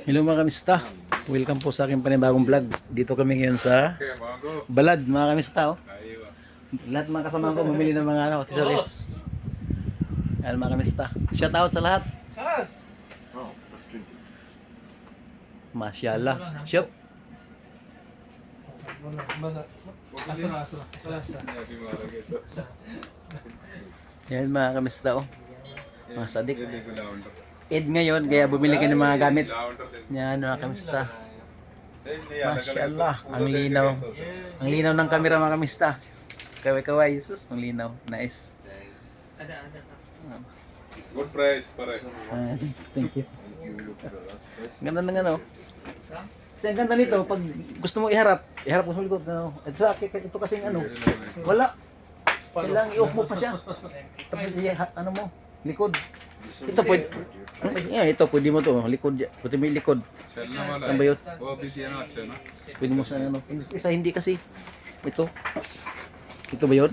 Hello mga kamista. Welcome po sa aking panibagong vlog. Dito kami ngayon sa Balad mga kamista. Oh. Lahat mga kasama ko mamili ng mga accessories. Ayan mga kamista. Shout out sa lahat. Masyaallah. Shop. Yan mga kamista. Oh. Mga sadik. Eid ngayon, kaya bumili ka ng mga gamit. Yan mga kamista. Masyaallah, ang linaw. Ang linaw ng camera mga kamista. Kaway-kaway, Jesus, ang linaw. Nice. Good price, pare. Thank you. Ganda ng ano. Kasi ang ganda nito, pag gusto mo iharap mo sa likod. Ano. At sa ito kasing ano, wala. Kailangan i-off mo pa siya. Tapos ano mo, likod. Ito pwede, ito pwede mo to, likod, pwede mo yung likod. Saan ba yun? Pwede mo sa ano, isa hindi kasi, ito ba yun?